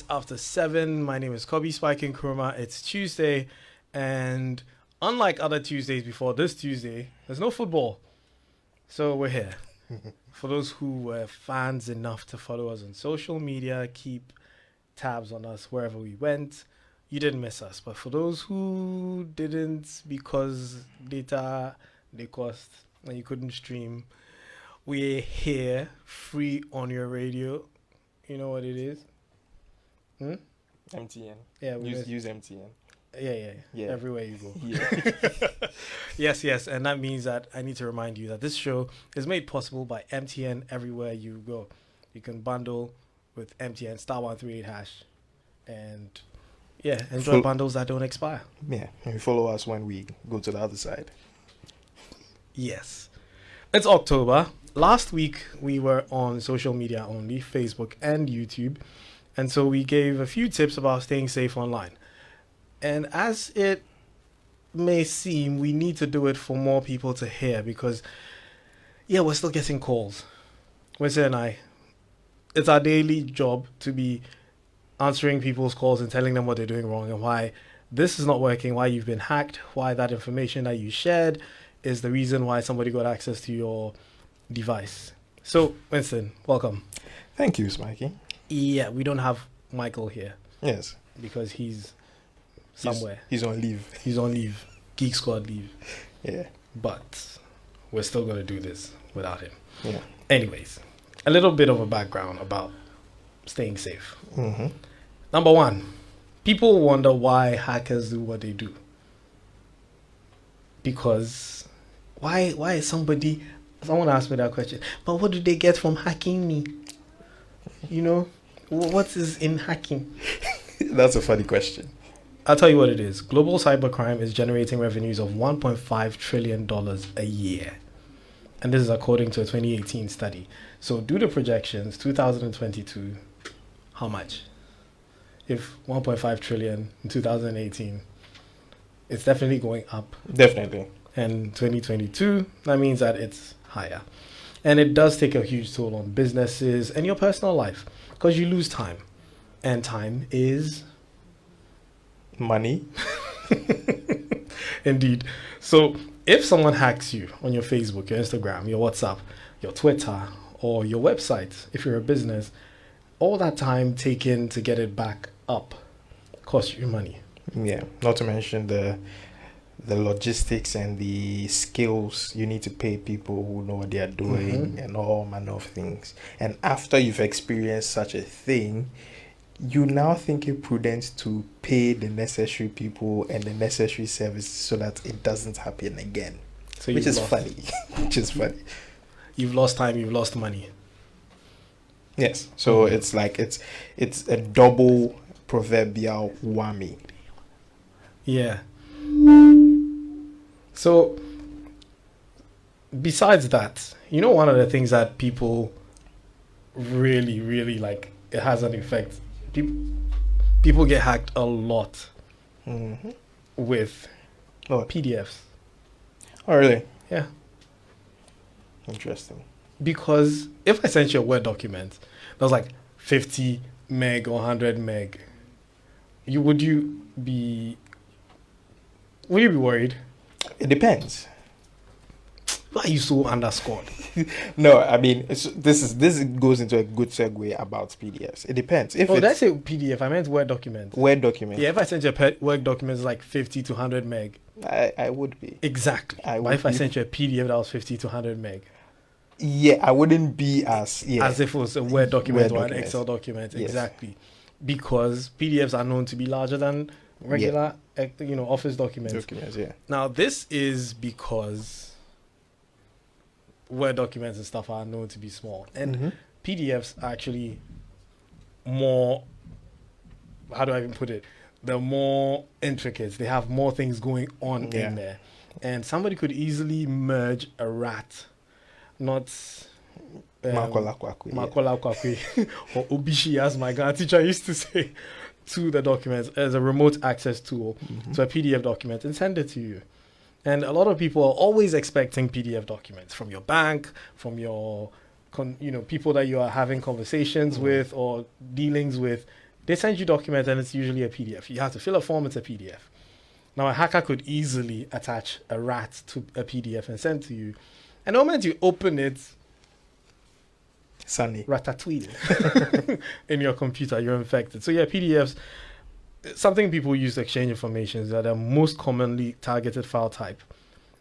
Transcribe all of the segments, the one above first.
minutes after 7. My name is Kobe Spike Nkrumah. It's Tuesday, and unlike other Tuesdays before this Tuesday, there's no football. So we're here. For those who were fans enough to follow us on social media, keep tabs on us wherever we went, you didn't miss us. But for those who didn't because data they cost and you couldn't stream, we're here, free on your radio. You know what it is? MTN. Yeah, use MTN. Yeah. Everywhere you go. Yeah. Yes. And that means that I need to remind you that this show is made possible by MTN everywhere you go. You can bundle with MTN *138#. And enjoy bundles that don't expire. Yeah. And follow us when we go to the other side. Yes. It's October. Last week we were on social media only, Facebook and YouTube. And so we gave a few tips about staying safe online. And as it may seem, we need to do it for more people to hear because, we're still getting calls. Winston and I, it's our daily job to be answering people's calls and telling them what they're doing wrong and why this is not working, why you've been hacked, why that information that you shared is the reason why somebody got access to your device. So, Winston, welcome. Thank you, Smikey. Yeah, we don't have Michael here. Yes. Because he's somewhere. He's on leave. He's on leave. Geek Squad leave. Yeah. But we're still going to do this without him. Yeah. Anyways, a little bit of a background about staying safe. Mm-hmm. Number one, people wonder why hackers do what they do. Because why is someone asked me that question, but what do they get from hacking me? You know, what is in hacking? That's a funny question. I'll tell you what it is. Global cybercrime is generating revenues of $1.5 trillion a year. And this is according to a 2018 study. So do the projections, 2022, how much? If 1.5 trillion in 2018, it's definitely going up. Definitely. And 2022, that means that it's higher. And it does take a huge toll on businesses and your personal life because you lose time. And time is money. Indeed. So if someone hacks you on your Facebook, your Instagram, your WhatsApp, your Twitter, or your website, if you're a business, all that time taken to get it back up costs you money. Yeah. Not to mention the logistics and the skills you need to pay people who know what they are doing and all manner of things. And after you've experienced such a thing, you now think it prudent to pay the necessary people and the necessary services so that it doesn't happen again. So which is funny. You've lost time, you've lost money. Yes. So it's like it's a double proverbial whammy. Yeah. So besides that, one of the things that people really, really like, it has an effect. People get hacked a lot with PDFs. Oh, really? Yeah. Interesting. Because if I sent you a Word document that was like 50 meg or 100 meg, would you be worried? It depends. Why are you so underscored? No, I mean, this goes into a good segue about PDFs. It depends. If did I say PDF? I meant Word document. Word document. Yeah, if I sent you a Word document it's like 50 to 100 meg. I would be. Exactly. But if I sent you a PDF that was 50 to 100 meg. Yeah, I wouldn't be as if it was a Word document or an Excel document. Yes. Exactly. Because PDFs are known to be larger than regular, Office documents. Now, this is because Word documents and stuff are known to be small. And PDFs are actually more, how do I even put it? They're more intricate. They have more things going on in there. And somebody could easily merge a rat, not Makola Kwakwe or Obishi, as my Ghana teacher used to say, to the documents as a remote access tool to a PDF document and send it to you. And a lot of people are always expecting PDF documents from your bank, from your people that you are having conversations with or dealings with. They send you documents and it's usually a PDF. You have to fill a form, it's a PDF. Now, a hacker could easily attach a rat to a PDF and send to you. And the moment you open it, Sunny. ratatouille in your computer, you're infected. So yeah, PDFs, something people use to exchange information is that the most commonly targeted file type.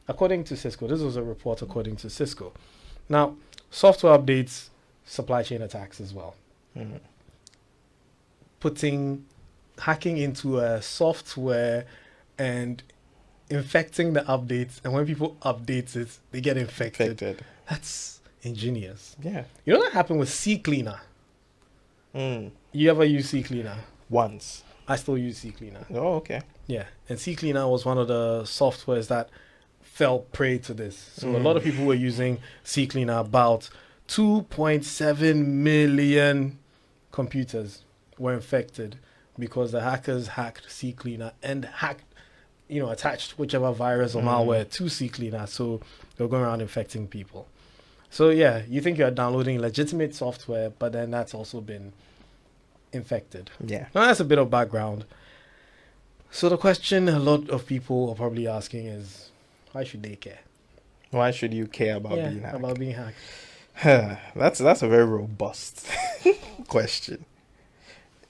According to Cisco, this was a report according to Cisco. Now, software updates, supply chain attacks as well. Hacking into a software and infecting the updates, and when people update it, they get infected. That's ingenious. Yeah. You know that happened with CCleaner? You ever use CCleaner? Once. I still use CCleaner. Oh, okay. Yeah, and CCleaner was one of the softwares that fell prey to this. So a lot of people were using CCleaner. About 2.7 million computers were infected because the hackers hacked CCleaner and attached whichever virus or malware to CCleaner. So they're going around infecting people. So yeah, you think you're downloading legitimate software, but then that's also been infected. Yeah. Now that's a bit of background. So the question a lot of people are probably asking is, why should they care? Why should you care about being hacked? About being hacked. That's a very robust question.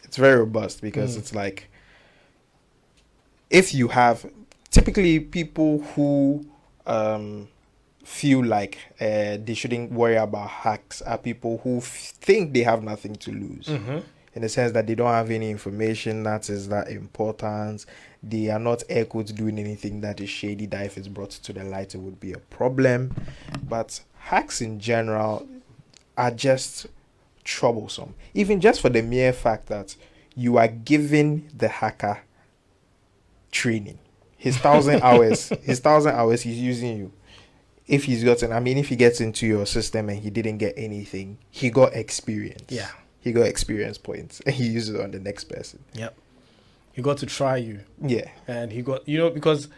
It's very robust because it's like, if you have typically people who feel like they shouldn't worry about hacks are people who think they have nothing to lose. In the sense that they don't have any information that is that important. They are not air quotes doing anything that is shady, that if it's brought to the light, it would be a problem. But hacks in general are just troublesome. Even just for the mere fact that you are giving the hacker training. His 1,000 hours, he's using you. If he gets into your system and he didn't get anything, he got experience. Yeah. He got experience points and he uses it on the next person. Yep. He got to try you. Yeah. And he got, because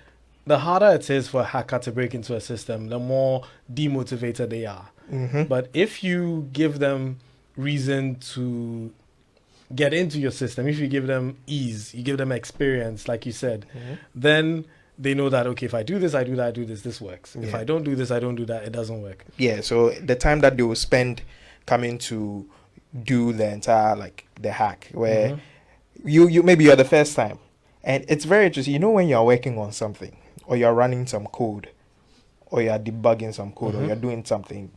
the harder it is for a hacker to break into a system, the more demotivated they are. But if you give them reason to get into your system, if you give them ease, you give them experience, like you said, then they know that, okay, if I do this, I do that, I do this, this works. If I don't do this, I don't do that, it doesn't work. Yeah, so the time that they will spend coming to do the entire, like, the hack, where you maybe you're the first time, and it's very interesting. When you're working on something, or you're running some code, or you're debugging some code, or you're doing something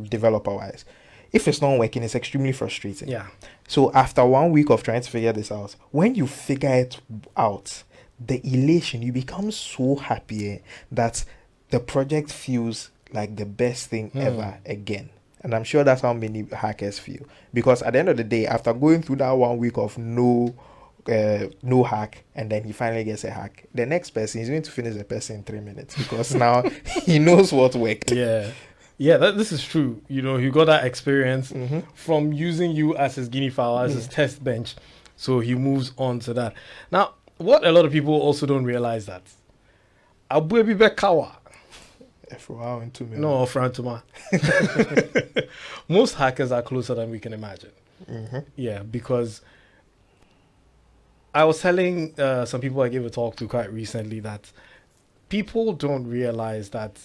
developer-wise, if it's not working, it's extremely frustrating. Yeah. So after 1 week of trying to figure this out, when you figure it out, the elation, you become so happy that the project feels like the best thing ever again. And I'm sure that's how many hackers feel. Because at the end of the day, after going through that 1 week of no hack, and then he finally gets a hack, the next person is going to finish the person in 3 minutes because now he knows what worked. Yeah, this is true. He got that experience from using you as his guinea fowl, as his test bench. So he moves on to that. Now, what a lot of people also don't realize that Abuebi Bekawa. No, Frantuma. Most hackers are closer than we can imagine. Yeah, because I was telling some people I gave a talk to quite recently that people don't realize that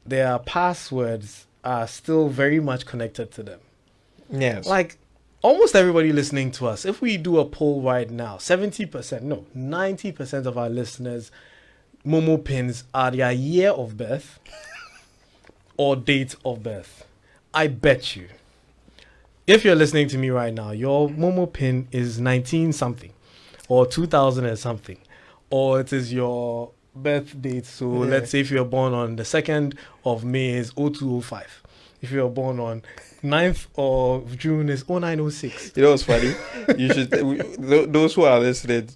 their passwords are still very much connected to them. Yes. Like, almost everybody listening to us, if we do a poll right now, 90% of our listeners, Momo pins are their year of birth or date of birth. I bet you, if you're listening to me right now, your Momo pin is 19 something or 2000 and something, or it is your birth date. So let's say if you're born on the 2nd of May is 0205. If you're born on 9th of June is 0906. You know what's funny? You should, those who are listening,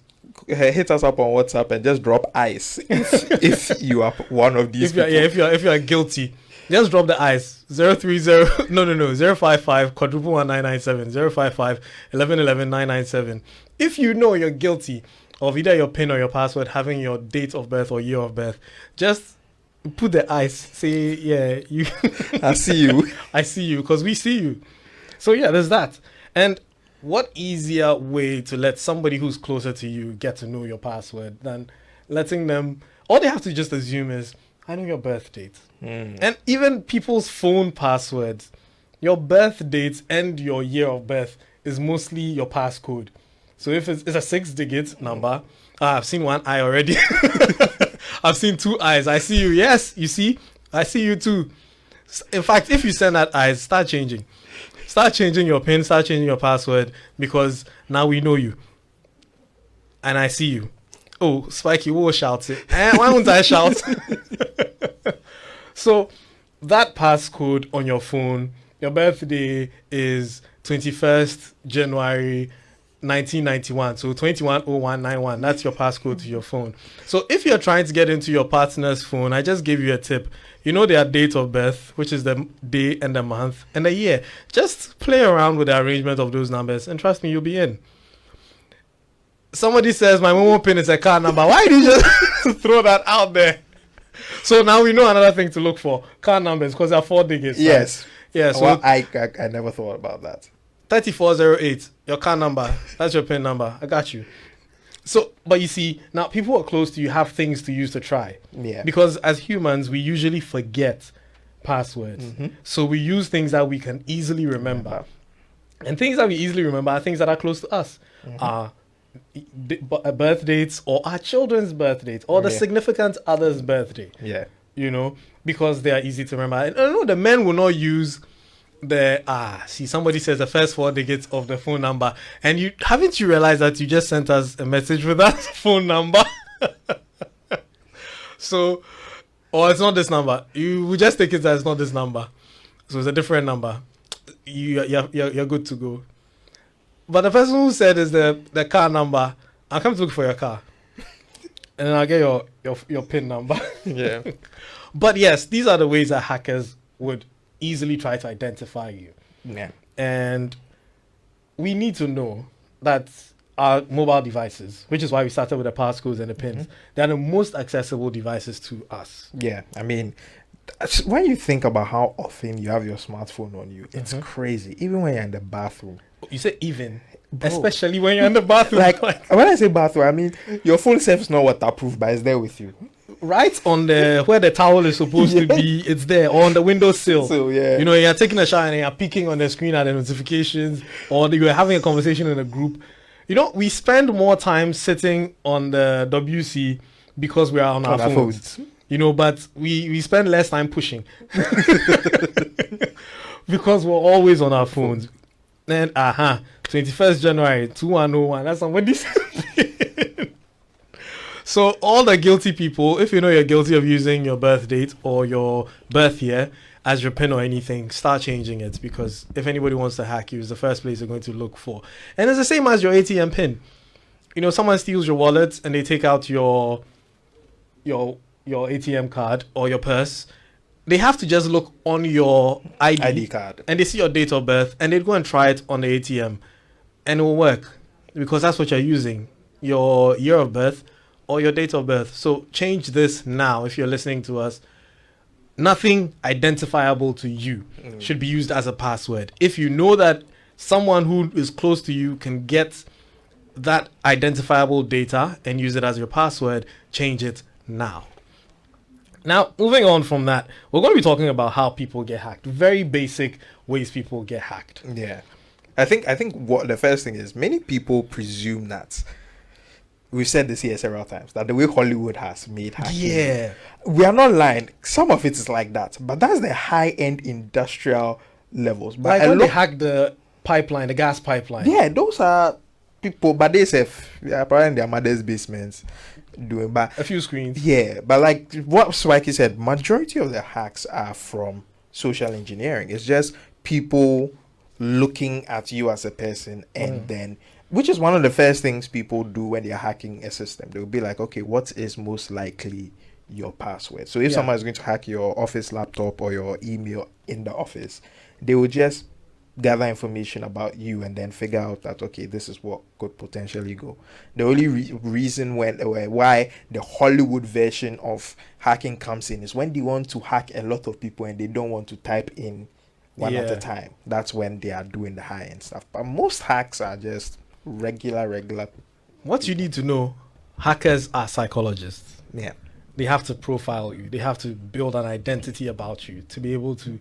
hit us up on WhatsApp and just drop ice if you are one of these people. If you're guilty, just drop the ice. 030 no 055 quadruple 1997 055 1111 997. If you know you're guilty of either your PIN or your password having your date of birth or year of birth, just put the ice. Say, yeah, you. I see you. I see you, because we see you. So yeah, there's that. And what easier way to let somebody who's closer to you get to know your password than letting them, all they have to just assume is, I know your birth date. And even people's phone passwords, your birth date and your year of birth is mostly your passcode. So if it's a 6-digit number, I've seen one I already. I've seen 2 eyes. I see you. Yes, you see? I see you too. In fact, if you send that eyes, start changing. Start changing your PIN, start changing your password, because now we know you. And I see you. Oh, Spikey, who will shout it? Why won't I shout? So, that passcode on your phone, your birthday is 21st January 1991. So 210191. That's your passcode to your phone. So if you're trying to get into your partner's phone, I just gave you a tip. You know their date of birth, which is the day and the month and the year. Just play around with the arrangement of those numbers, and trust me, you'll be in. Somebody says my Momo pin is a car number. Why did you just throw that out there? So now we know another thing to look for. Car numbers, because they're 4 digits. Yes. Right? Yeah. So well, I never thought about that. 3408, your car number. That's your PIN number. I got you. So, but you see, now people who are close to you have things to use to try. Yeah. Because as humans, we usually forget passwords. So we use things that we can easily remember. And things that we easily remember are things that are close to us. Birth dates, or our children's birth dates, or the significant other's birthday. Yeah. You know, because they are easy to remember. And I know the men will not use somebody says the first 4 digits of the phone number, and you haven't realized that you just sent us a message with that phone number. So, or it's not this number. You will just take it as it's not this number. So it's a different number. You're good to go. But the person who said is the car number, I'll come to look for your car. And then I'll get your PIN number. Yeah. But yes, these are the ways that hackers would easily try to identify you. Yeah. And we need to know that our mobile devices, which is why we started with the passcodes and the pins, they're the most accessible devices to us. Yeah. I mean, when you think about how often you have your smartphone on you, it's crazy. Even when you're in the bathroom. You say even, especially when you're in the bathroom. Like when I say bathroom, I mean your phone self is not waterproof, but it's there with you. Right on where the towel is supposed to be, it's there, or on the windowsill. So yeah, you know, you're taking a shower and you're peeking on the screen at the notifications, or you're having a conversation in a group. You know, we spend more time sitting on the WC because we are on our phones. You know, but we spend less time pushing because we're always on our phones. And 21st January 2101. That's somebody said. So all the guilty people, if you know you're guilty of using your birth date or your birth year as your PIN or anything, start changing it, because if anybody wants to hack you, it's the first place they're going to look for. And it's the same as your ATM PIN. You know, someone steals your wallet and they take out your ATM card or your purse. They have to just look on your ID card and they see your date of birth, and they'd go and try it on the ATM and it will work, because that's what you're using, your year of birth or your date of birth. So change this now if you're listening to us. Nothing identifiable to you should be used as a password. If you know that someone who is close to you can get that identifiable data and use it as your password, change it now. Now, moving on from that, we're going to be talking about how people get hacked. Very basic ways people get hacked. Yeah. I think what the first thing is, many people presume that, we've said this here several times, that the way Hollywood has made hacking. Yeah. We are not lying. Some of it is like that, but that's the high-end industrial levels. But like when they hack the pipeline, the gas pipeline. Yeah, those are people, but they say, probably in their mother's basements doing, but a few screens. Yeah, but like what Swikey said, majority of the hacks are from social engineering. It's just people looking at you as a person, and then, which is one of the first things people do when they're hacking a system. They'll be like, okay, what is most likely your password? So if someone is going to hack your office laptop or your email in the office, they will just gather information about you and then figure out that, okay, this is what could potentially go. The only reason why the Hollywood version of hacking comes in is when they want to hack a lot of people and they don't want to type in one at Yeah. a time. That's when they are doing the high end stuff. But most hacks are just regular. What you need to know, hackers are psychologists. Yeah. They have to profile you. They have to build an identity about you to be able to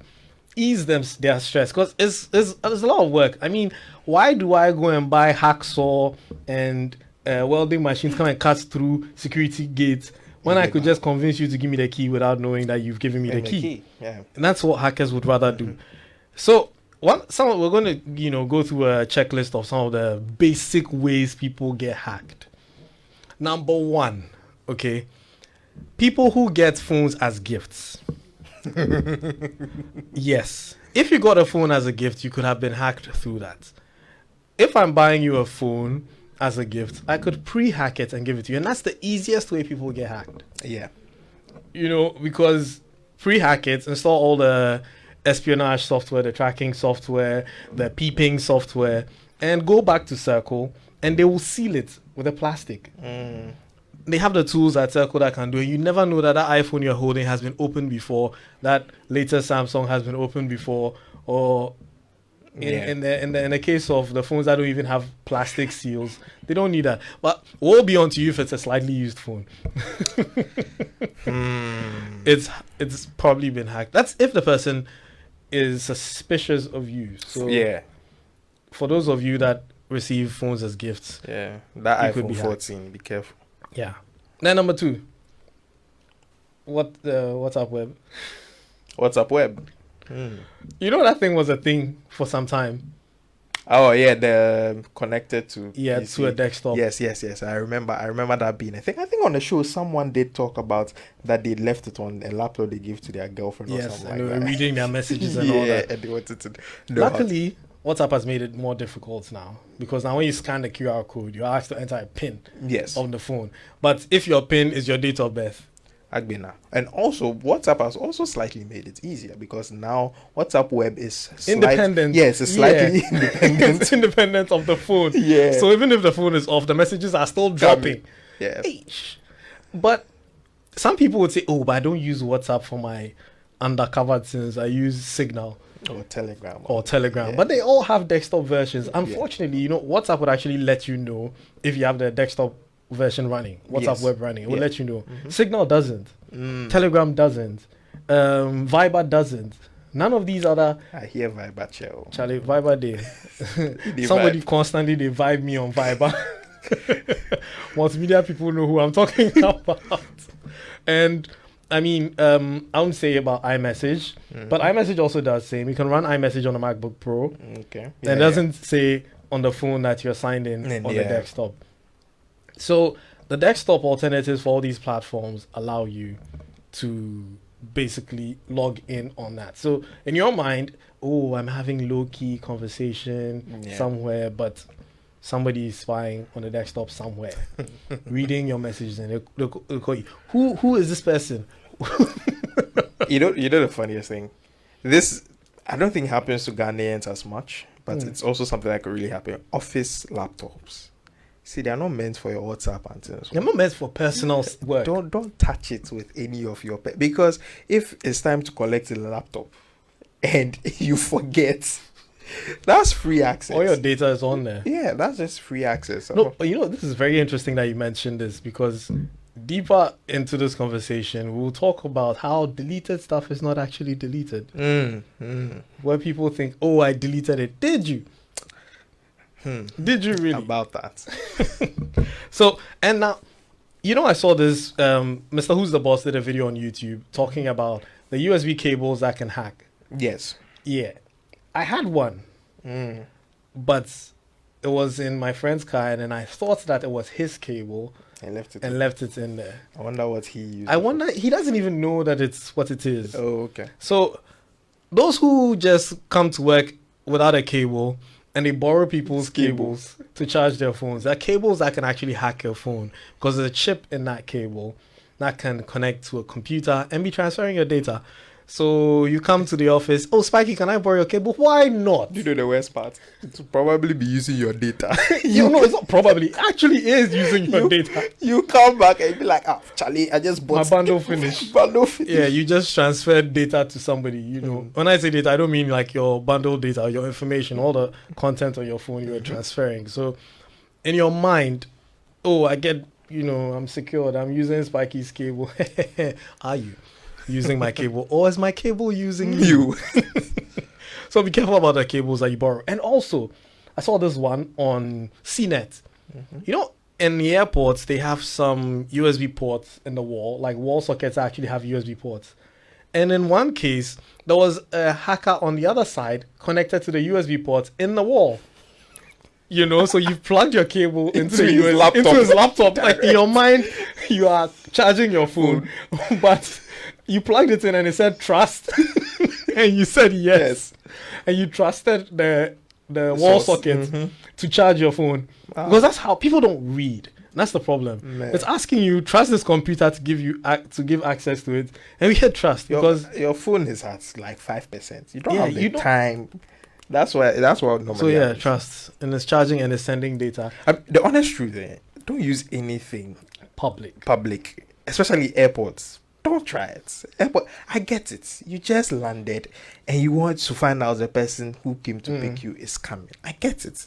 ease their stress, because it's a lot of work. I mean, why do I go and buy hacksaw and welding machines, come and cut through security gates when I could just convince you to give me the key without knowing that you've given me the key? Yeah. And that's what hackers would rather do. So we're going to go through a checklist of some of the basic ways people get hacked. Number one, okay, people who get phones as gifts. Yes, if you got a phone as a gift, you could have been hacked through that. If I'm buying you a phone as a gift, I could pre-hack it and give it to you, and that's the easiest way people get hacked. Yeah. Because pre-hack it, install all the espionage software, the tracking software, the peeping software, and go back to Circle, and they will seal it with a plastic. They have the tools at Circle that can do it. You never know that iPhone you're holding has been opened before, that later Samsung has been opened before, or in the case of the phones that don't even have plastic seals, they don't need that. But woe be unto you if it's a slightly used phone. It's probably been hacked. That's if the person is suspicious of you. So Yeah. for those of you that receive phones as gifts, Yeah. That You could iPhone be hacked. 14, be careful. yeah. Then number two, what's up, web? What's up, web? You know that thing was a thing for some time. Oh yeah, the connected to PC. To a desktop. Yes. I remember that being a thing. I think on the show someone did talk about that they left it on a laptop they gave to their girlfriend or Yes, something and they like were that. reading their messages and all that. And they wanted to know how to- Luckily, WhatsApp has made it more difficult now, because now when you scan the QR code, you're asked to enter a PIN Yes. on the phone. But if your PIN is your date of birth, Agbena. And also WhatsApp has also slightly made it easier because now WhatsApp web is independent. Yes, it's slightly Yeah. independent. It's independent of the phone. Yeah. So even if the phone is off, the messages are still dropping. Yeah. Eesh. But some people would say, "Oh, but I don't use WhatsApp for my undercover things. I use Signal Or Telegram. or Telegram." Yeah. But they all have desktop versions. Unfortunately, WhatsApp would actually let you know if you have the desktop version running, WhatsApp Yes. web running. It will Yeah. let you know. Signal doesn't. Mm. Telegram doesn't. Viber doesn't. None of these other. I hear Viber chill. Charlie, Viber day. They Somebody vibe. constantly they vibe me on Viber. Multimedia people know who I'm talking about. And I mean, I won't say about iMessage, but iMessage also does same. You can run iMessage on a MacBook Pro. Okay. And it doesn't say on the phone that you're signed in And on the yeah. desktop. So the desktop alternatives for all these platforms allow you to basically log in on that. So in your mind, oh, I'm having low-key conversation Yeah. somewhere, but somebody is spying on the desktop somewhere, reading your messages, and they'll call you. Who is this person? You know the funniest thing? This I don't think happens to Ghanaians as much, but it's also something that could really happen. Office laptops. See, they are not meant for your WhatsApp and things. They're not meant for personal work. Don't touch it with any of your because if it's time to collect the laptop and you forget, that's free access. All your data is on there. Yeah, that's just free access. No, but this is very interesting that you mentioned this, because deeper into this conversation, we'll talk about how deleted stuff is not actually deleted. Where people think, oh, I deleted it. Did you? Did you really? About that. So, and now, I saw this, Mr. Who's the Boss did a video on YouTube talking about the USB cables that can hack. Yes. Yeah. I had one, but it was in my friend's car, and I thought that it was his cable I left it. and left it in there. I wonder what he used. I wonder, he doesn't even know that it's what it is. Oh, okay. So, those who just come to work without a cable and they borrow people's cables to charge their phones, there are cables that can actually hack your phone, because there's a chip in that cable that can connect to a computer and be transferring your data. So you come to the office. Oh, Spiky, can I borrow your cable? Why not? You know the worst part? It's probably be using your data. You know, it's not probably. It actually is using your data. You come back and be like, Charlie, I just bought My bundle finished. Bundle finished. Yeah, you just transferred data to somebody. You know, when I say data, I don't mean like your bundle data or your information, all the content on your phone you were transferring. So in your mind, oh, I get, you know, I'm secured. I'm using Spiky's cable. Are you using my cable, or is my cable using you? So be careful about the cables that you borrow. And also, I saw this one on CNET. You know, in the airports, they have some USB ports in the wall, like wall sockets actually have USB ports. And in one case, there was a hacker on the other side connected to the USB ports in the wall. You know, so you plugged your cable into his laptop. Like in your mind, you are charging your phone, but you plugged it in and it said trust, and you said yes, and you trusted the wall socket to charge your phone, because that's how people don't read. That's the problem. Man. It's asking you trust this computer to give access to it, and we hit trust because your phone is at like 5%. You don't have the time. That's what normally. So happens. Trust, and it's charging and it's sending data. The honest truth, don't use anything public, especially airports. Don't try it. Airport, I get it. You just landed and you want to find out the person who came to pick you is coming. I get it.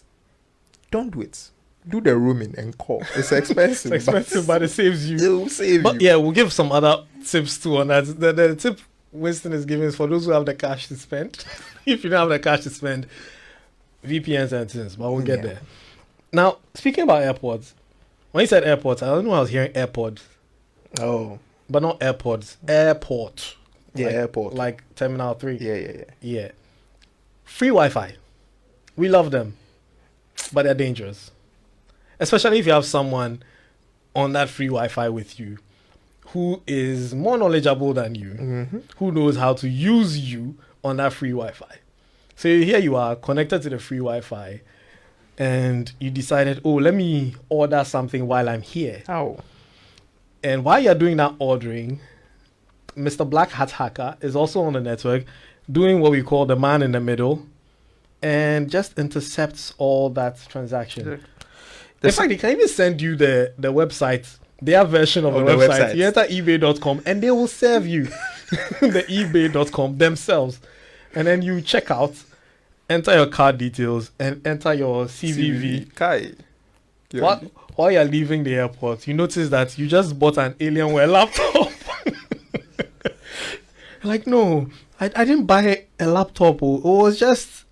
Don't do it. Do the roaming and call. It's expensive. It's expensive, but it saves you. It will save you. Yeah, we'll give some other tips too on that. The tip Winston is giving is for those who have the cash to spend. If you don't have the cash to spend, VPNs and things, but we'll get there. Now, speaking about airports, when you said airports, I don't know, I was hearing AirPods. Oh. But not AirPods. Airport. Yeah, airport. Like Terminal 3. Yeah. Free Wi-Fi. We love them. But they're dangerous. Especially if you have someone on that free Wi-Fi with you who is more knowledgeable than you, who knows how to use you on that free Wi-Fi. So here you are connected to the free Wi-Fi and you decided, oh, let me order something while I'm here. Oh. And while you're doing that ordering, Mr. Black Hat Hacker is also on the network doing what we call the man in the middle and just intercepts all that transaction. In fact, they can even send you the website, their version of the website. You enter ebay.com and they will serve you the ebay.com themselves. And then you check out, enter your card details, and enter your CVV. While you're leaving the airport, you notice that you just bought an Alienware laptop. Like, no, I didn't buy a laptop. It was just...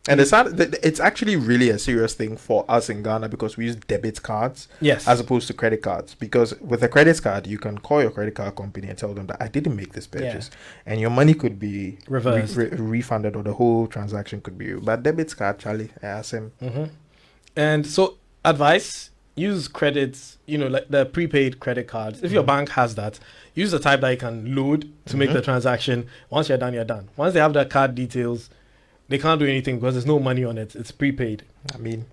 And it's actually really a serious thing for us in Ghana because we use debit cards as opposed to credit cards. Because with a credit card, you can call your credit card company and tell them that I didn't make this purchase. And your money could be reversed, refunded, or the whole transaction could be... But debit card, Charlie, I asked him. And so, advice, use credits, like the prepaid credit cards. If your bank has that, use the type that you can load to make the transaction. Once you're done, you're done. Once they have the card details, they can't do anything because there's no money on it. It's prepaid. I mean,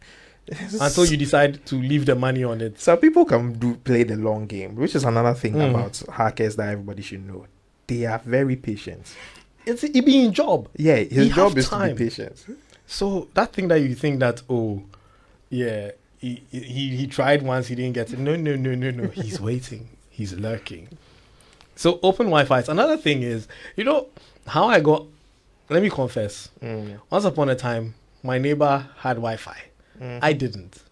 until you decide to leave the money on it. Some people can play the long game, which is another thing about hackers that everybody should know. They are very patient. It's it being job. Yeah, his job is to be patient. So that thing that you think that, he tried once, he didn't get it. No. He's waiting. He's lurking. So open Wi-Fi. Another thing is, how I got... Let me confess. Once upon a time, my neighbor had Wi-Fi. I didn't.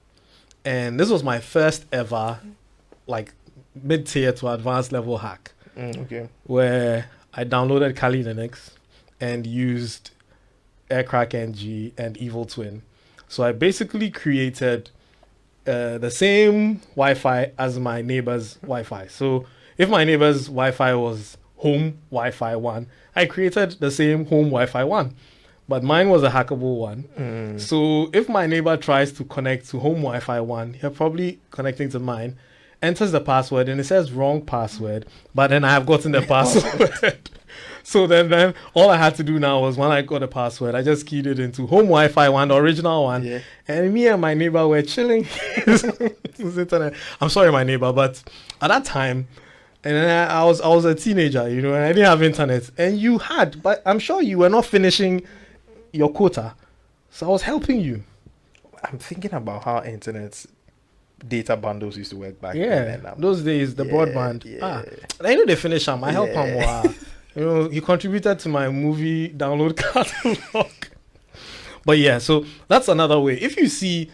And this was my first ever, mid-tier to advanced level hack. Where I downloaded Kali Linux and used Aircrack NG and Evil Twin. So I basically created the same Wi-Fi as my neighbor's Wi-Fi. So if my neighbor's Wi-Fi was home Wi-Fi 1, I created the same home Wi-Fi 1, but mine was a hackable one. So if my neighbor tries to connect to home Wi-Fi 1, you're probably connecting to mine, enters the password, and it says wrong password, but then I have gotten the password. So then all I had to do now was when I got the password, I just keyed it into home Wi-Fi 1, the original one, and me and my neighbor were chilling his internet. I'm sorry, my neighbor, but at that time, And then I was a teenager, you know, and I didn't have internet. And you had, but I'm sure you were not finishing your quota. So I was helping you. I'm thinking about how internet data bundles used to work back Yeah, then. those days, the broadband. Yeah. I know they finish them. I help him. Yeah. You know, he contributed to my movie download catalog. But yeah, so that's another way. If you see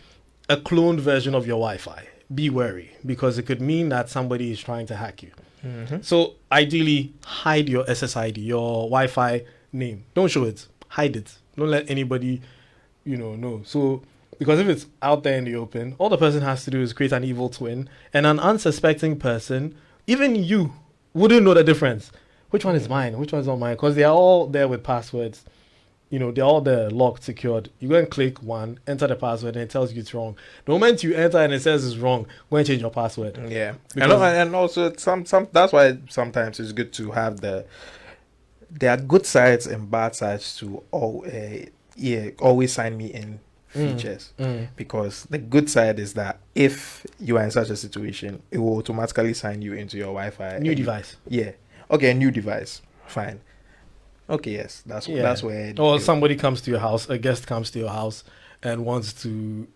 a cloned version of your Wi-Fi, be wary because it could mean that somebody is trying to hack you. Mm-hmm. So ideally, hide your SSID, your Wi-Fi name. Don't show it. Hide it. Don't let anybody, know. So because if it's out there in the open, all the person has to do is create an evil twin, and an unsuspecting person, even you, wouldn't know the difference. Which one is mine? Which one is not mine? Because they are all there with passwords. They're all there, locked, secured. You go and click one, enter the password, and it tells you it's wrong. The moment you enter and it says it's wrong, go and change your password. Yeah, Because- and also some that's why sometimes it's good to have there are good sides and bad sides to always sign me in features. Because the good side is that if you are in such a situation, it will automatically sign you into your Wi-Fi. New device. Yeah. Okay, a new device. Fine. Okay, yes. That's where Or somebody comes to your house, a guest comes to your house and wants to,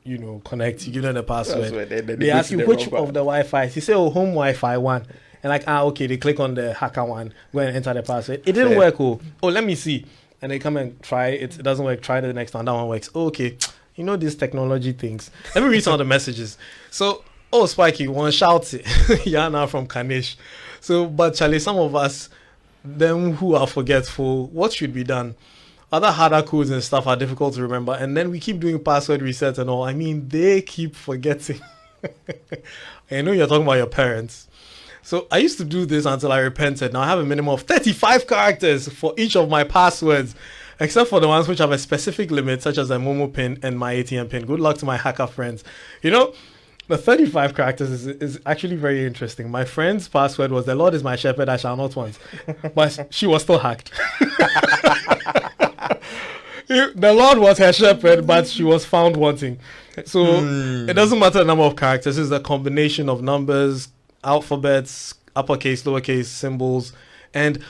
connect. You give them the password. They ask you which of the Wi-Fi. You say, home Wi-Fi 1. And like, okay, they click on the hacker one, go and enter the password. It didn't work. Oh, let me see. And they come and try it. It doesn't work. Try the next one. That one works. Okay. These technology things. Let me read some of the messages. So, Spikey, one shouts it. Yana from Kanish. So, but Charlie, some of us, them who are forgetful, what should be done? Other harder codes and stuff are difficult to remember. And then we keep doing password resets and all. I mean, they keep forgetting. I know you're talking about your parents. So I used to do this until I repented. Now I have a minimum of 35 characters for each of my passwords, except for the ones which have a specific limit, such as a Momo pin and my ATM pin. Good luck to my hacker friends. The 35 characters is actually very interesting. My friend's password was, "The Lord is my shepherd, I shall not want." But she was still hacked. The Lord was her shepherd, but she was found wanting. So it doesn't matter the number of characters. It's a combination of numbers, alphabets, uppercase, lowercase, symbols. And,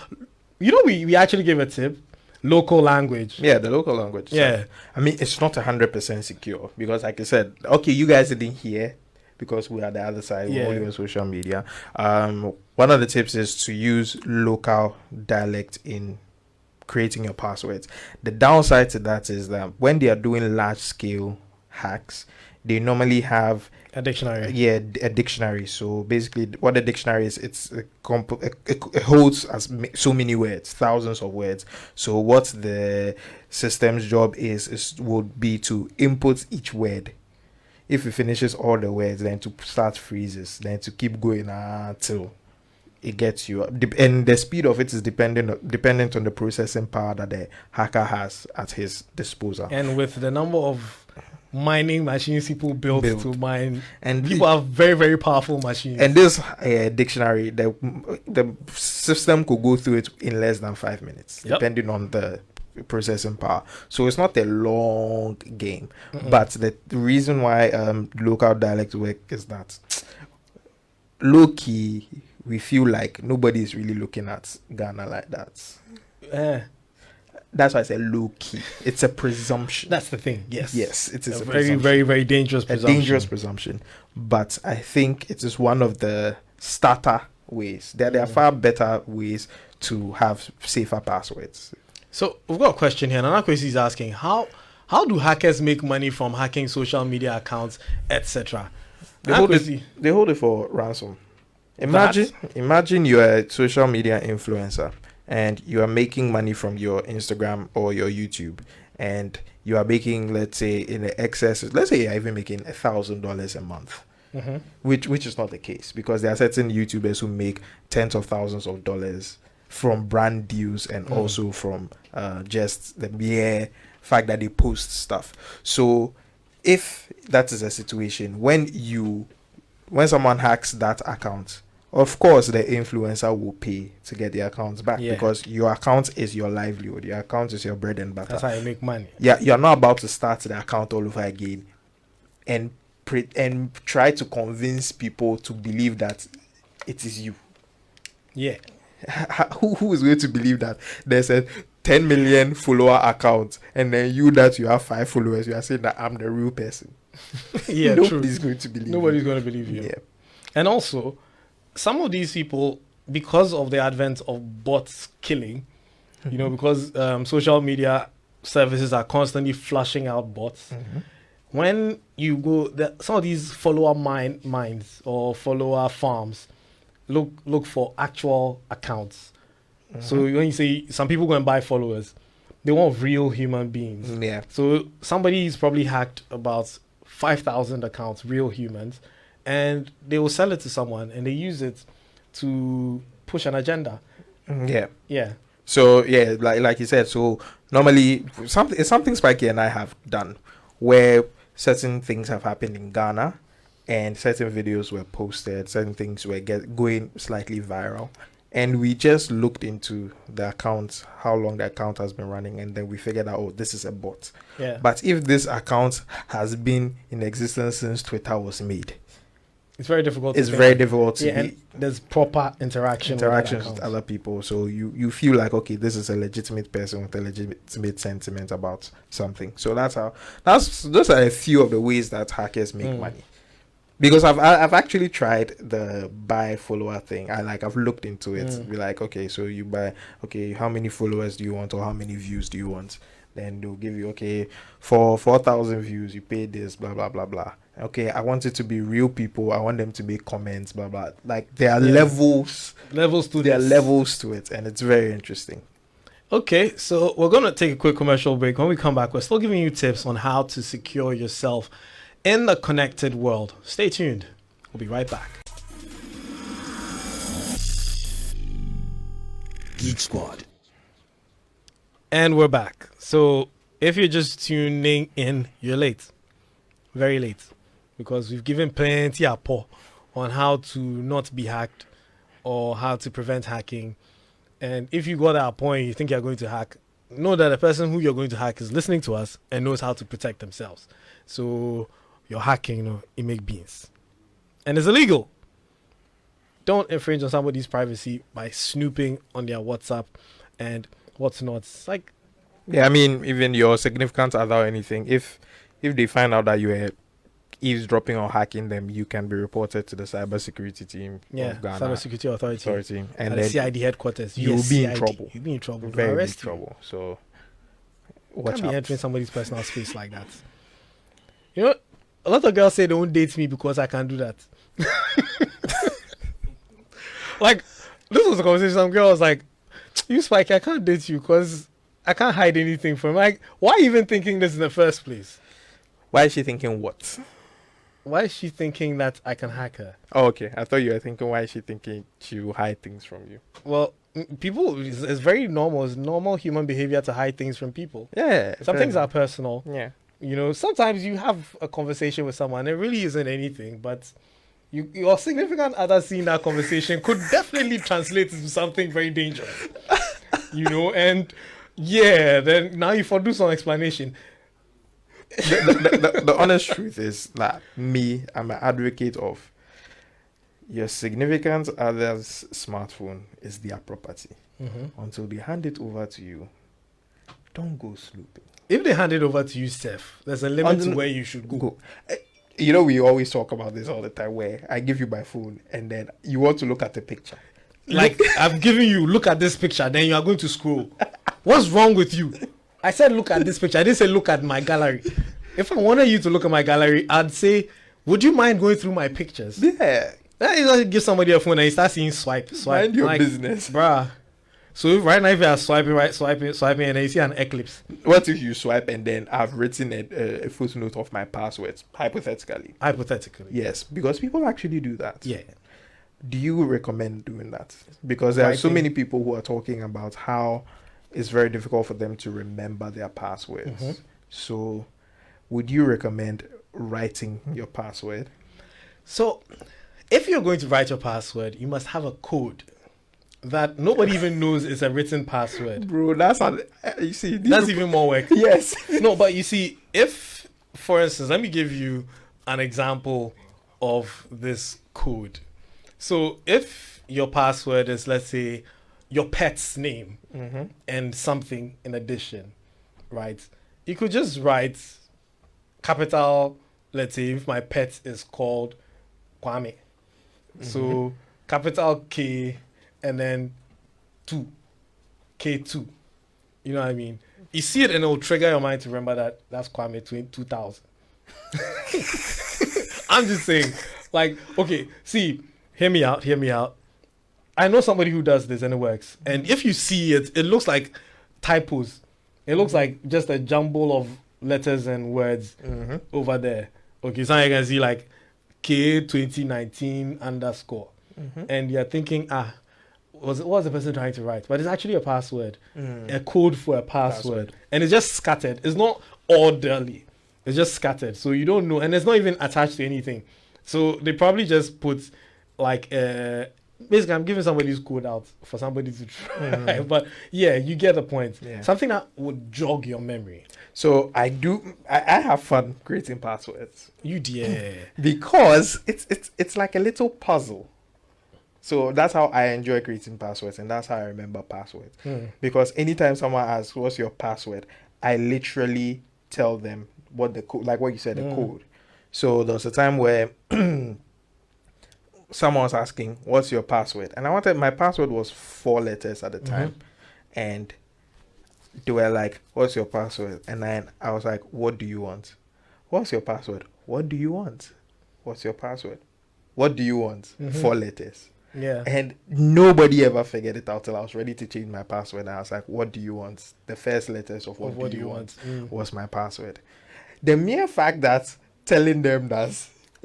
we actually gave a tip. Local language. Yeah, the local language. Yeah. I mean, it's not 100% secure because, like I said, okay, you guys didn't hear because we are the other side. We're only on social media. One of the tips is to use local dialect in creating your passwords. The downside to that is that when they are doing large scale hacks, they normally have a dictionary. Yeah, a dictionary. So basically, what the dictionary is, it holds so many words, thousands of words. So what the system's job would be to input each word. If it finishes all the words, then to start freezes, then to keep going until it gets you. And the speed of it is dependent on the processing power that the hacker has at his disposal. And with the number of mining machines people built to mine, and people have very, very powerful machines. And this dictionary, the system could go through it in less than 5 minutes, depending on the processing power. So it's not a long game. But the reason why local dialect work is that low key, we feel like nobody is really looking at Ghana like that. That's why I say low key. It's a presumption. That's the thing. Yes, it is a very, very, very dangerous presumption. A dangerous presumption. But I think it is one of the starter ways. There are far better ways to have safer passwords. So we've got a question here. Another question is asking, how do hackers make money from hacking social media accounts, etc.? They hold it for ransom. Imagine you're a social media influencer and you are making money from your Instagram or your YouTube, and you are making, let's say, in the excess, let's say you're even making $1,000 a month, which is not the case, because there are certain YouTubers who make tens of thousands of dollars from brand deals and also from just the mere fact that they post stuff. So if that is a situation, when someone hacks that account, of course the influencer will pay to get the accounts back, because your account is your livelihood. Your account is your bread and butter. That's how you make money. Yeah, you're not about to start the account all over again and try to convince people to believe that it is you. Yeah. Who is going to believe that there's a 10 million follower account and then you have 5 followers, you are saying that I'm the real person? Yeah, Nobody's true. going to believe Nobody's you. going to believe you. Yeah. And also, some of these people, because of the advent of bots killing, because social media services are constantly flushing out bots. When you go, some of these follower mines or follower farms look for actual accounts. So when you say some people go and buy followers, they want real human beings. Yeah. So somebody's probably hacked about 5,000 accounts, real humans, and they will sell it to someone and they use it to push an agenda. Yeah. Yeah. So yeah, like you said, so normally it's something Spiky and I have done where certain things have happened in Ghana and certain videos were posted, certain things were going slightly viral. And we just looked into the account, how long the account has been running, and then we figured out, oh, this is a bot. Yeah. But if this account has been in existence since Twitter was made, It's very difficult. it's very difficult to and there's proper interactions with other people. So you feel like, okay, this is a legitimate person with a legitimate sentiment about something. So those are a few of the ways that hackers make money. Because I've actually tried the buy follower thing. I've looked into it. Be like, okay, so you buy, okay, how many followers do you want or how many views do you want? Then they'll give you, okay, for 4,000 views you pay this, blah blah blah blah. Okay, I want it to be real people. I want them to make comments, blah blah. Like there are levels to it, and it's very interesting. Okay, so we're gonna take a quick commercial break. When we come back, we're still giving you tips on how to secure yourself in the connected world. Stay tuned. We'll be right back. Geek Squad. And we're back. So if you're just tuning in, you're late. Very late. Because we've given plenty of pour on how to not be hacked or how to prevent hacking. And if you got to that point, you think you're going to hack, know that the person who you're going to hack is listening to us and knows how to protect themselves. So you're hacking, it make beans. And it's illegal. Don't infringe on somebody's privacy by snooping on their WhatsApp and what's not. It's like, yeah, I mean, even your significant other or anything, if they find out that you are eavesdropping or hacking them, you can be reported to the cybersecurity team of Ghana. Cybersecurity Authority. And the then CID headquarters. You'll be in trouble. You'll be in trouble. Very big trouble. So watch can't out. be entering somebody's personal space like that. A lot of girls say they won't date me because I can't do that. Like, this was a conversation. Some girl was like, you Spike, I can't date you because I can't hide anything from. Like, why even thinking this in the first place? Why is she thinking what? Why is she thinking that I can hack her? Oh, okay. I thought you were thinking, why is she thinking she will hide things from you? Well, people, it's very normal. It's normal human behavior to hide things from people. Yeah. Some things are personal. Yeah. Sometimes you have a conversation with someone. It really isn't anything, but your significant other seeing that conversation could definitely translate into something very dangerous. And yeah, then now you do some explanation. The honest truth is that I'm an advocate of your significant other's smartphone is their property. Until they hand it over to you, don't go snooping. If they hand it over to you, Steph, there's a limit to where you should go. We always talk about this all the time, where I give you my phone and then you want to look at the picture. Like, I've given you, look at this picture, then you are going to scroll. What's wrong with you? I said look at this picture. I didn't say look at my gallery. If I wanted you to look at my gallery, I'd say, would you mind going through my pictures? Yeah. You give somebody a phone and you start seeing swipe. Mind your business. Bruh. So right now, if you are swiping, and then you see an eclipse. What if you swipe and then I've written a footnote of my passwords, hypothetically? Hypothetically. Yes, because people actually do that. Yeah. Do you recommend doing that? Because there are so many people who are talking about how it's very difficult for them to remember their passwords. So would you recommend writing your password? So if you're going to write your password, you must have a code that nobody even knows is a written password. Bro, that's even more work. Yes. No, but you see, if, for instance, let me give you an example of this code. So if your password is, let's say, your pet's name Mm-hmm. and something in addition, right? You could just write capital, let's say, if my pet is called Kwame. So capital K and then 2, K2. You know what I mean? You see it and it will trigger your mind to remember that that's Kwame 2000. I'm just saying, like, okay, see, hear me out, hear me out. I know somebody who does this and it works. And if you see it, it looks like typos. It looks like just a jumble of letters and words Mm-hmm. over there. Okay, so you can see like K 2019 underscore. Mm-hmm. And you're thinking, what was the person trying to write? But it's actually a password, Mm. a code for a password. And it's just scattered. It's not orderly. It's just scattered. So you don't know. And it's not even attached to anything. So they probably just put like basically I'm giving somebody's code out for somebody to try. But yeah, you get the point. Yeah. Something that would jog your memory. So I have fun creating passwords You dear. because it's like a little puzzle. So that's how I enjoy creating passwords, and that's how I remember passwords. Because anytime someone asks what's your password, I literally tell them what the code, like what you said, the code. So there was a time where someone was asking what's your password, and my password was 4 letters at the time, and they were like, what's your password? And then I was like, what do you want? What's your password? What do you want? What's your password? What do you want? 4 letters. Yeah. And nobody ever figured it out till I was ready to change my password. And I was like, what do you want? The first letters of what do you want was my password. The mere fact that telling them that,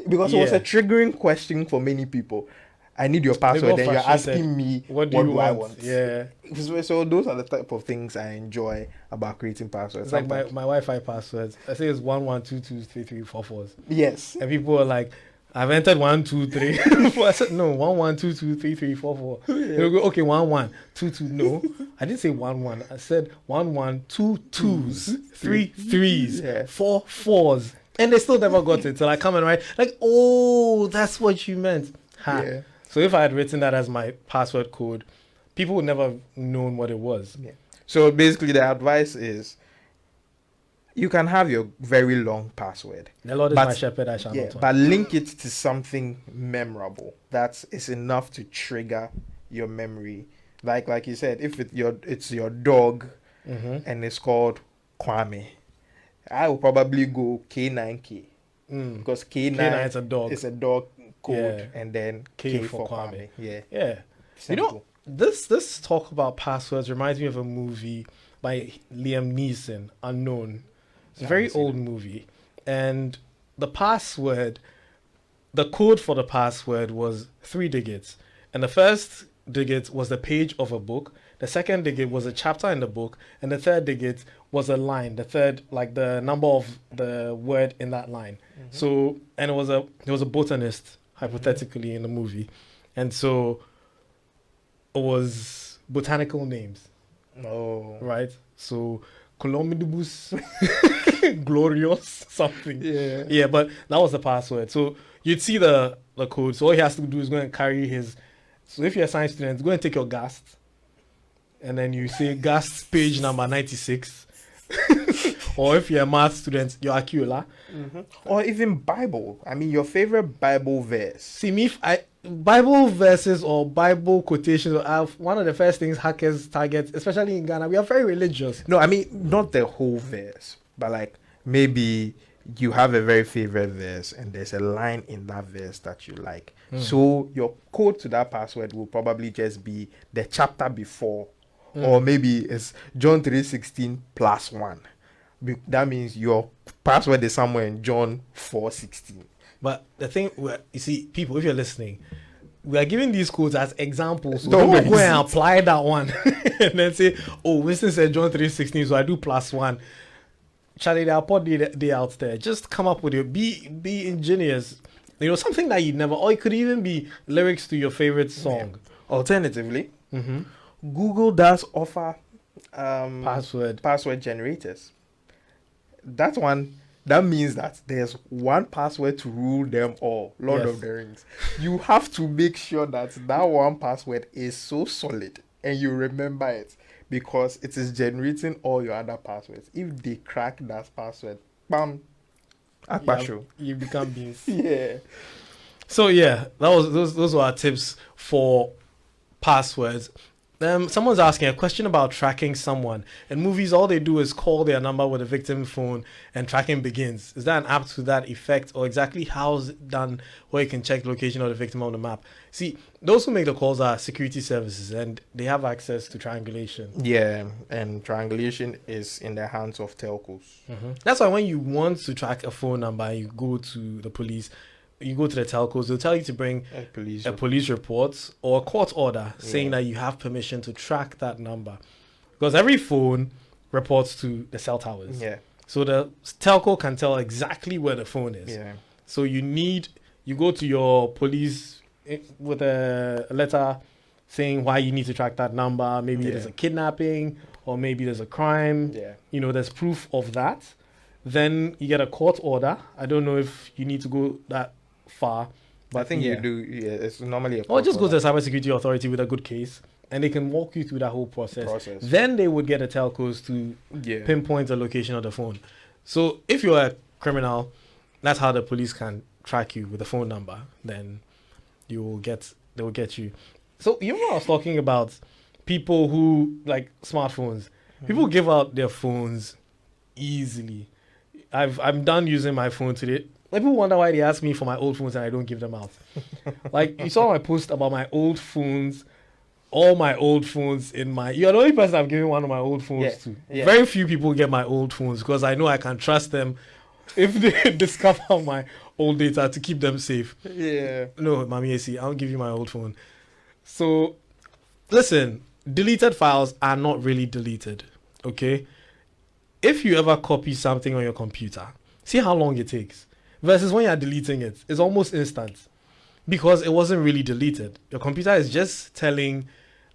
because it was a triggering question for many people. I need your password, and you're asking me what do I want? Yeah. So those are the type of things I enjoy about creating passwords. It's like my Wi-Fi passwords. I say it's 11223344. Yes. And people are like, I've entered 123. I said no, 11223344. They'll go, okay, 1122. No, I didn't say 11. I said 1122s, 3 3s, 4 4s, and they still never got it. So I come and write like, oh, that's what you meant. Ha. Yeah. So if I had written that as my password code, people would never have known what it was. Yeah. So basically, the advice is, you can have your very long password. The Lord is my shepherd, I shall not want. But link it to something memorable that is enough to trigger your memory. Like you said, if it's your dog and it's called Kwame, I will probably go K9K because K9 is a dog. It's a dog code, and then K for Kwame. Yeah. Simple. You know, this talk about passwords reminds me of a movie by Liam Neeson, Unknown. It's a very old movie, and the code for the password was 3 digits, and the first digit was the page of a book, the second digit was a chapter in the book, and the third digit was a line, the third, like the number of the word in that line. So, and there was a botanist, hypothetically, in the movie, and so it was botanical names. Oh. Right? So Colomidibus Glorious something. Yeah. Yeah, but that was the password. So you'd see the code. So all he has to do is go and carry his. So if you're a science student, go and take your GAST. And then you say GAST page number 96. Or if you're a math student, your Acula. Or even Bible. I mean, your favorite Bible verse. See, me, Bible verses or Bible quotations are one of the first things hackers target, especially in Ghana. We are very religious. No, I mean, not the whole verse, but like maybe you have a very favorite verse and there's a line in that verse that you like. So your code to that password will probably just be the chapter before, or maybe it's John 3:16 plus 1. That means your password is somewhere in John 4:16. But the thing, you see, people, if you're listening, we are giving these codes as examples. So Don't don't go waste and it. apply that one and then say, oh, Winston said John 3:16, so I do plus 1. Charlie, they'll put they out there. Just come up with it. Be ingenious. You know, something that you never, or it could even be lyrics to your favorite song. Alternatively, Google does offer Password. password generators. That one, that means that there's one password to rule them all. Lord Yes. of the Rings. You have to make sure that one password is so solid and you remember it, because it is generating all your other passwords. If they crack that password, bam, akpasho. You become beans. Yeah. So yeah, that was those were our tips for passwords. Someone's asking a question about tracking someone. In movies, all they do is call their number with a victim phone and tracking begins. Is that an app to that effect, or exactly how's it done where you can check the location of the victim on the map? See, those who make the calls are security services and they have access to triangulation. Yeah, and triangulation is in the hands of telcos. That's why when you want to track a phone number, you go to the police, you go to the telcos, they'll tell you to bring a police report or a court order saying that you have permission to track that number. Because every phone reports to the cell towers. Yeah. So the telco can tell exactly where the phone is. Yeah. So you go to your police with a letter saying why you need to track that number. Maybe there's a kidnapping or maybe there's a crime. Yeah. There's proof of that. Then you get a court order. I don't know if you need to go that far, but I think you do. Yeah, it's normally a or just go to the cybersecurity authority with a good case and they can walk you through that whole process. Then they would get the telcos to pinpoint the location of the phone. So if you're a criminal, that's how the police can track you with a phone number. Then they will get you. So I was talking about people who like smartphones. People give out their phones easily. I'm done using my phone today. People wonder why they ask me for my old phones and I don't give them out. Like, you saw my post about my old phones, all my old phones you're the only person I've given one of my old phones to. Yeah. Very few people get my old phones because I know I can trust them if they discover my old data to keep them safe. Yeah. No, Mami AC, I'll give you my old phone. So, listen, deleted files are not really deleted, okay? If you ever copy something on your computer, see how long it takes. Versus when you're deleting it, it's almost instant because it wasn't really deleted. Your computer is just telling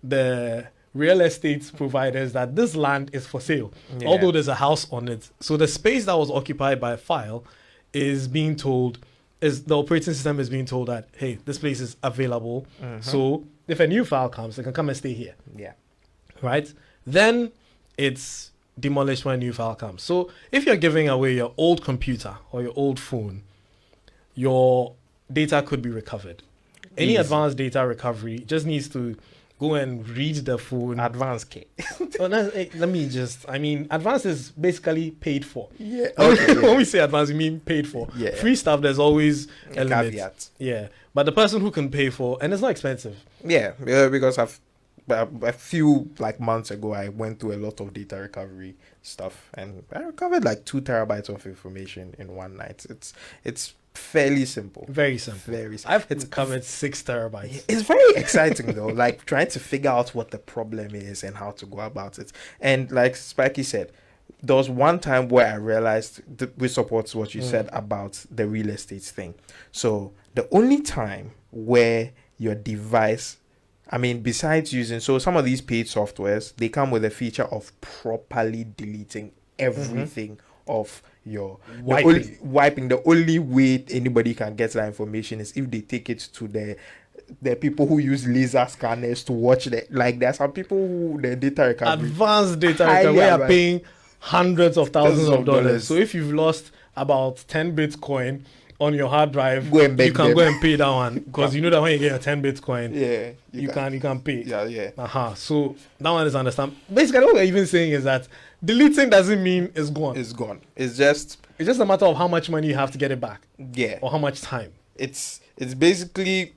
the real estate providers that this land is for sale, although there's a house on it. So the space that was occupied by a file is being told, the operating system is being told that, hey, this place is available. So if a new file comes, it can come and stay here. Yeah. Right? Then it's demolished when a new file comes. So if you're giving away your old computer or your old phone, your data could be recovered. Any advanced data recovery just needs to go and read the phone. Advanced K. Advanced is basically paid for. Yeah. Okay. When we say advanced, we mean paid for. Yeah. Free stuff, there's always a limit. Caveat. Yeah. But the person who can pay for, and it's not expensive. Yeah, because a few months ago, I went through a lot of data recovery stuff, and I recovered 2 terabytes of information in one night. It's fairly simple. Very simple. Very simple. I've recovered 6 terabytes. It's very exciting though, trying to figure out what the problem is and how to go about it. And like Spiky said, there was one time where I realized, which supports what you said about the real estate thing. So the only time where your device, besides using, so some of these paid softwares, they come with a feature of properly deleting everything of your wiping. The only way anybody can get that information is if they take it to the people who use laser scanners to watch there are some people who the data recovery, advanced data recovery, we are paying hundreds of thousands of dollars. So if you've lost about 10 Bitcoin on your hard drive, you can go and pay that one, because you know that when you get your 10 Bitcoin, you can pay. So that one is understand. Basically, what we're even saying is that deleting doesn't mean it's gone. It's gone. It's just a matter of how much money you have to get it back. Yeah. Or how much time. It's basically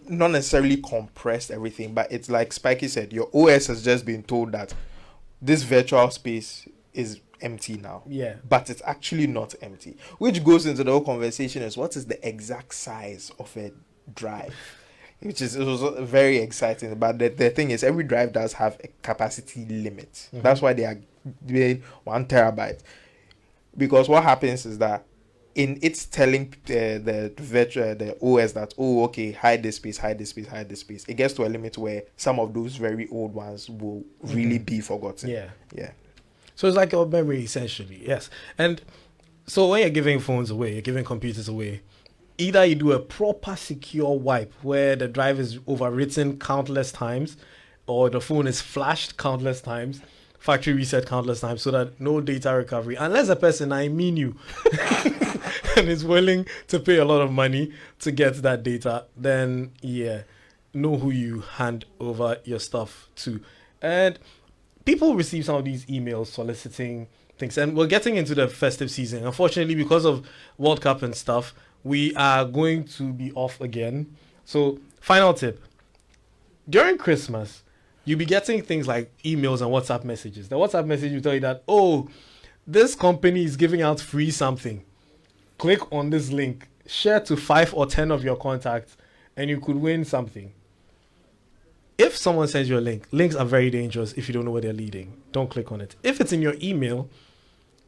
not necessarily compressed everything, but it's like Spiky said, your OS has just been told that this virtual space is empty now. Yeah. But it's actually not empty. Which goes into the whole conversation is what is the exact size of a drive? It was very exciting. But the thing is, every drive does have a capacity limit. That's why they are doing 1 terabyte. Because what happens is that it's telling the OS that, hide this space, it gets to a limit where some of those very old ones will really be forgotten. Yeah. Yeah. So it's like a memory, essentially. Yes. And So when you're giving phones away, you're giving computers away, either you do a proper secure wipe where the drive is overwritten countless times, or the phone is flashed countless times, factory reset countless times, so that no data recovery, unless the person, I mean you, and is willing to pay a lot of money to get that data, then yeah, know who you hand over your stuff to. And people receive some of these emails soliciting things, and we're getting into the festive season. Unfortunately, because of World Cup and stuff, we are going to be off again. So, final tip: during Christmas, you'll be getting things like emails and WhatsApp messages. The WhatsApp message will tell you that, oh, this company is giving out free something. Click on this link, share to 5 or 10 of your contacts, and you could win something. If someone sends you a link, links are very dangerous if you don't know where they're leading. Don't click on it. If it's in your email,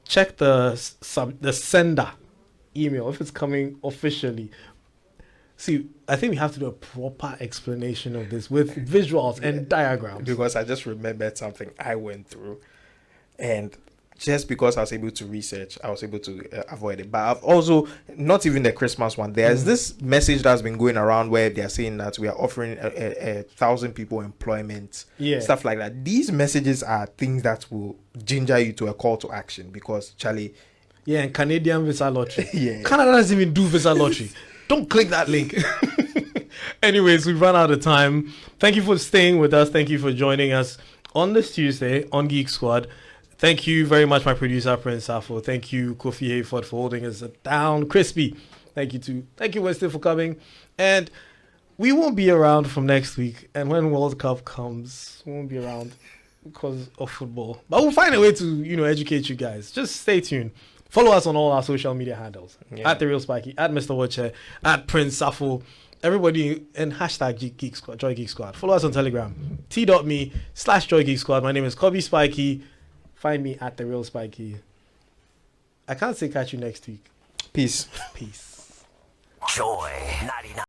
check the sender email if it's coming officially. See, I think we have to do a proper explanation of this with visuals and diagrams. Because I just remembered something I went through, and just because I was able to research, I was able to avoid it. But I've also, not even the Christmas one, there's this message that's been going around where they're saying that we are offering 1,000 people employment, stuff like that. These messages are things that will ginger you to a call to action, because, Charlie... Yeah, and Canadian visa lottery. Canada doesn't even do visa lottery. Don't click that link. Anyways, we've run out of time. Thank you for staying with us. Thank you for joining us on this Tuesday on Geek Squad. Thank you very much, my producer, Prince Safo. Thank you, Kofi Hayford, for holding us down. Crispy. Thank you, Wesley, for coming. And we won't be around from next week. And when World Cup comes, we won't be around because of football. But we'll find a way to, educate you guys. Just stay tuned. Follow us on all our social media handles. At The Real Spiky, at Mr. Watcher, at Prince Safo. Everybody, and hashtag Geek Squad, Joy Geek Squad. Follow us on Telegram. t.me/Joy Geek Squad. My name is Kobe Spiky. Find me at The Real Spiky. I can't say catch you next week. Peace. Peace. Joy 99.